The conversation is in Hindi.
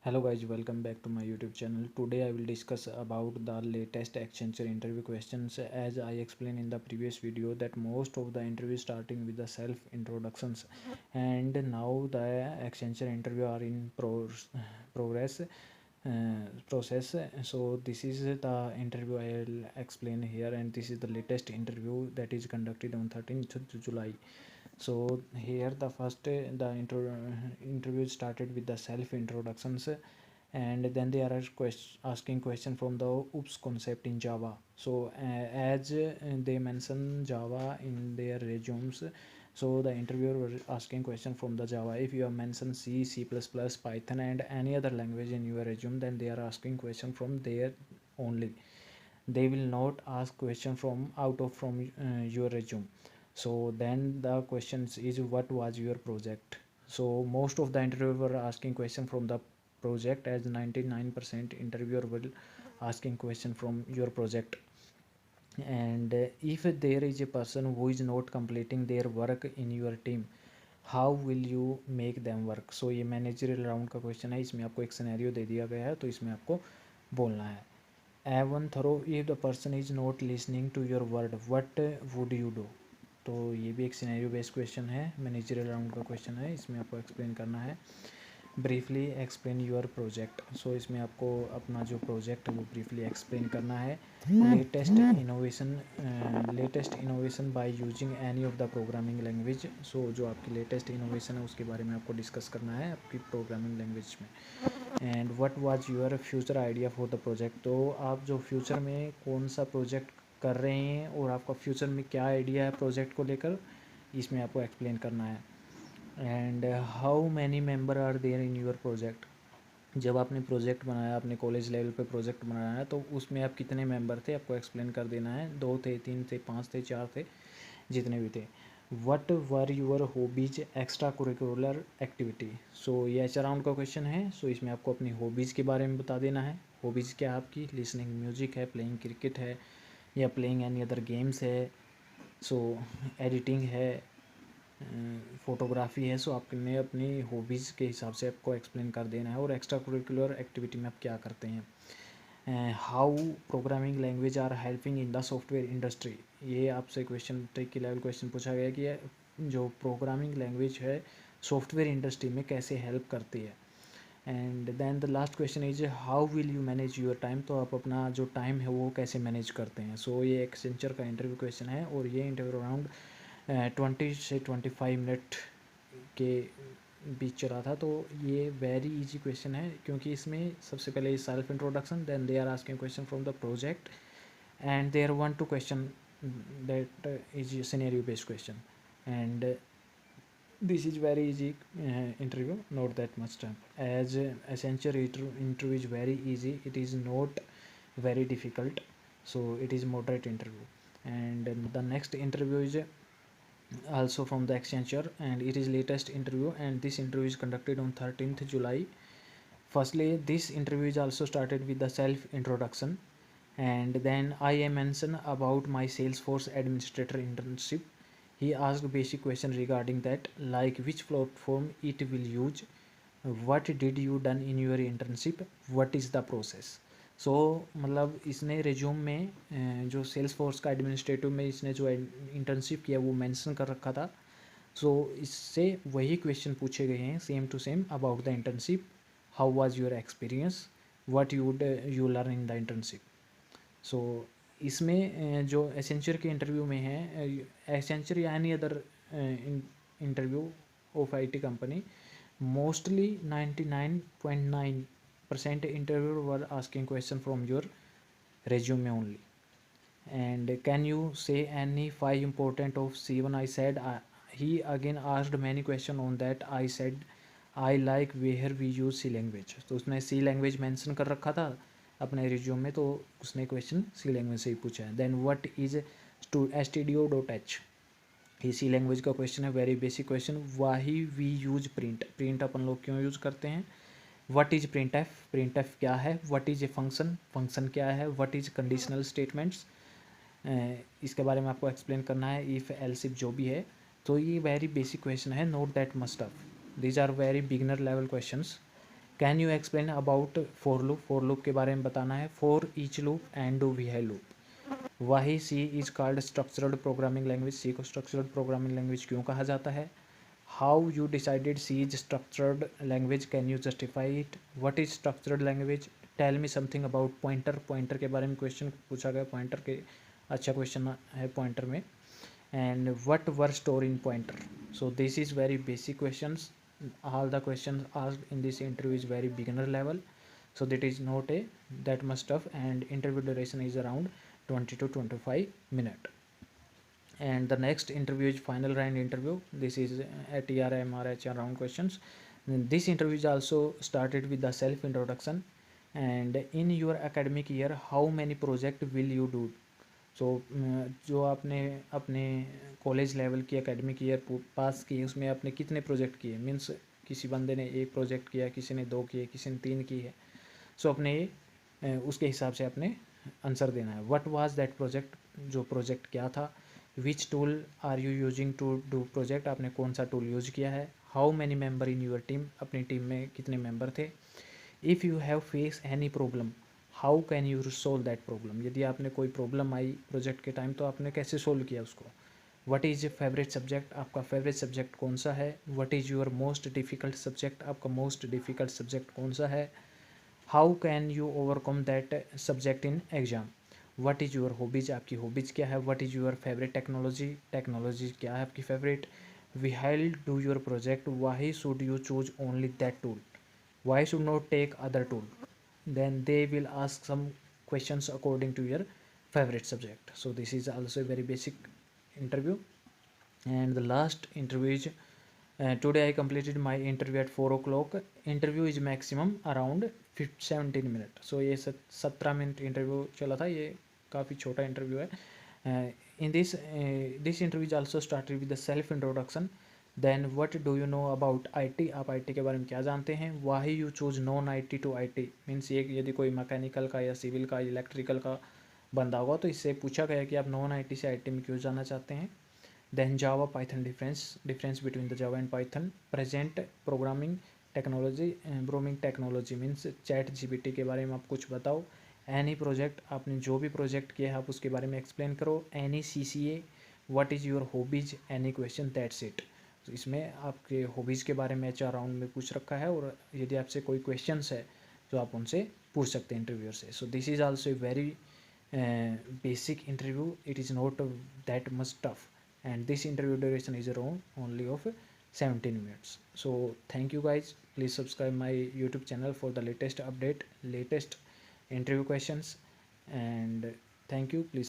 Hello guys, welcome back to my YouTube channel. Today I will discuss about the latest Accenture interview questions. As I explained in the previous video that most of the interview starting with the self introductions, and now the Accenture interview are in progress process. So this is the interview I will explain here, and this is the latest interview that is conducted on 13th July. So here the first interview started with the self introductions, and then they are asking question from the oops concept in Java. So as they mention Java in their resumes, so the interviewer was asking question from the Java. If you have mentioned C, C++, Python and any other language in your resume, then they are asking question from there only. They will not ask question from out of from your resume. So then the questions is what was your project. So most of the interviewer were asking question from the project, as 99% interviewer will asking question from your project. And if there is a person who is not completing their work in your team, how will you make them work. सो ये मैनेजरियल राउंड का क्वेश्चन है. इसमें आपको एक सिनेरियो दे दिया गया है, तो इसमें आपको बोलना है. Even though if the person is not listening to your word what would you do. तो ये भी एक सिनेरियो बेस्ड क्वेश्चन है, मैनेजरियल राउंड का क्वेश्चन है. इसमें आपको एक्सप्लेन करना है. Briefly explain your project. So इसमें आपको अपना जो प्रोजेक्ट है वो ब्रीफली एक्सप्लेन करना है. Latest innovation by using any of the programming language. So जो आपकी लेटेस्ट इनोवेशन है उसके बारे में आपको डिस्कस करना है आपकी प्रोग्रामिंग लैंग्वेज में. And what was your future idea for the project. तो आप जो फ्यूचर में कौन सा प्रोजेक्ट कर रहे हैं और आपका फ्यूचर में क्या आइडिया है प्रोजेक्ट को लेकर, इसमें आपको एक्सप्लेन करना है. And how many member are there in your project. जब आपने प्रोजेक्ट बनाया, अपने कॉलेज लेवल पे प्रोजेक्ट बनाया है, तो उसमें आप कितने मेंबर थे आपको एक्सप्लेन कर देना है. 2 थे, 3 थे, 5 थे, 4 थे, जितने भी थे. What were your hobbies extra curricular activity. So ये एच राउंड का क्वेश्चन है. सो इसमें आपको अपनी हॉबीज़ के बारे में बता देना है. हॉबीज़ क्या आपकी, लिसनिंग म्यूज़िक है, प्लेइंग क्रिकेट है, या प्लेइंग एनी अदर गेम्स है, सो एडिटिंग है, फ़ोटोग्राफी है. सो आपने अपनी हॉबीज़ के हिसाब से आपको एक्सप्लेन कर देना है. और एक्स्ट्रा करिकुलर एक्टिविटी में आप क्या करते हैं. How programming language are helping in the software industry. ये आपसे क्वेश्चन ट्रिकी लेवल क्वेश्चन पूछा गया कि जो प्रोग्रामिंग लैंग्वेज है सॉफ्टवेयर इंडस्ट्री में कैसे हेल्प करती है. And then the last question is how will you manage your time. तो आप अपना जो टाइम है वो कैसे मैनेज करते हैं. सो ये एक्सेंचर का इंटरव्यू क्वेश्चन है, और ये इंटरव्यू अराउंड 20 से 25 मिनट के बीच चला था. तो ये वेरी इजी क्वेश्चन है, क्योंकि इसमें सबसे पहले self introduction, then they are asking question from the project, and there 1-2 question that is a scenario based question. And this is very easy interview, not that much time. As Accenture interview is very easy, it is not very difficult, so it is moderate interview. And the next interview is also from the Accenture, and it is latest interview, and this interview is conducted on 13th July. Firstly, this interview is also started with the self introduction, and then I mentioned about my Salesforce administrator internship. He asked basic question regarding that, like which platform it will use, what did you done in your internship, what is the process. सो मतलब इसने रिज्यूम में जो सेल्स फोर्स का एडमिनिस्ट्रेटिव में इसने जो इंटर्नशिप किया वो मेंशन कर रखा था. सो इससे वही क्वेश्चन पूछे गए हैं same to same about the internship. How was your experience, what you learn in the internship. So इसमें जो एसेंचर के इंटरव्यू में है, एसेंचर या any other interview of IT company, mostly 99.9% interviewer were asking question from your resume only. And can you say any 5 important of C1. I said he again asked many question on that. I said I like where we use C language. तो उसने C language mention कर रखा था अपने रिज्यूम में, तो उसने क्वेश्चन C लैंग्वेज से ही पूछा है. Then what is stdio.h. ये C लैंग्वेज का क्वेश्चन है, very basic question. Why we use print. Print अपन लोग क्यों यूज़ करते हैं. What is printf. Printf क्या है. What is a function. Function क्या है. What is conditional statements. इसके बारे में आपको एक्सप्लेन करना है. इफ़ एल्स इफ जो भी है. तो ये वेरी बेसिक क्वेश्चन है, not that must tough. These are very beginner level questions. Can you explain about for loop, for loop के बारे में बताना है, for each loop and do we have loop. Why C is called structured programming language, C को स्ट्रक्चर्ड प्रोग्रामिंग लैंग्वेज क्यों कहा जाता है। How you decided C is structured language, can you justify it. What is structured language, tell me something about pointer, pointer के बारे में क्वेश्चन पूछा गया, पॉइंटर के अच्छा क्वेश्चन है पॉइंटर में। and what were stored in pointer. So this is very basic questions. All the questions asked in this interview is very beginner level, so that is not a that much tough, and interview duration is around 20 to 25 minutes. And the next interview is final round interview. This is at TRMRH round questions. This interview is also started with the self introduction, and in your academic year how many project will you do. सो जो आपने अपने कॉलेज लेवल की एकेडमिक ईयर पास की उसमें आपने कितने प्रोजेक्ट किए, मीन्स किसी बंदे ने एक प्रोजेक्ट किया, किसी ने 2 किए, किसी ने 3 की है। सो अपने उसके हिसाब से आपने आंसर देना है। व्हाट वाज दैट प्रोजेक्ट, जो प्रोजेक्ट क्या था। Which tool are you using to do project, आपने कौन सा टूल यूज किया है। How many member in your team, अपनी टीम में कितने मेंबर थे। If you have face any problem, how can you solve that problem, यदि आपने कोई प्रॉब्लम आई प्रोजेक्ट के टाइम तो आपने कैसे सोल्व किया उसको। व्हाट इज़ फेवरेट सब्जेक्ट, आपका फेवरेट सब्जेक्ट कौन सा है। What is your most difficult subject, आपका मोस्ट डिफ़िकल्ट सब्जेक्ट कौन सा है। How can you overcome that subject in exam. What is your hobbies, आपकी हॉबीज़ क्या है। What is your favourite technology, technology क्या है आपकी favourite. We held do your project, why should you choose only that tool, why should not take other tool. Then they will ask some questions according to your favorite subject. So this is also a very basic interview. And the last interview is today I completed my interview at 4 o'clock. Interview is maximum around 17 minutes. So ये 17 मिनट इंटरव्यू चला था, ये काफ़ी छोटा इंटरव्यू है। In this interview is also started with the self introduction. Then what do you know about IT, आप आईटी के बारे में क्या जानते हैं। Why you choose non IT to IT, means ये यदि कोई मैकेनिकल का या सिविल का इलेक्ट्रिकल का बंदा होगा तो इससे पूछा गया कि आप नॉन आईटी से आईटी में क्यों जाना चाहते हैं। Then Java Python difference between the Java and Python. Present programming technology, programming technology means ChatGPT के बारे में आप कुछ बताओ। एनी प्रोजेक्ट, आपने जो भी प्रोजेक्ट किया है आप उसके बारे में एक्सप्लेन करो। Any CCA, what is your hobbies, any question, that's it. तो इसमें आपके हॉबीज़ के बारे में एचआर राउंड में पूछ रखा है, और यदि आपसे कोई क्वेश्चंस है तो आप उनसे पूछ सकते हैं इंटरव्यूअर से। So this is also a very basic interview, it is not that much tough, and this interview duration is around only of 17 minutes. So thank you guys, please subscribe my YouTube channel for the latest update, latest interview questions, and thank you, please.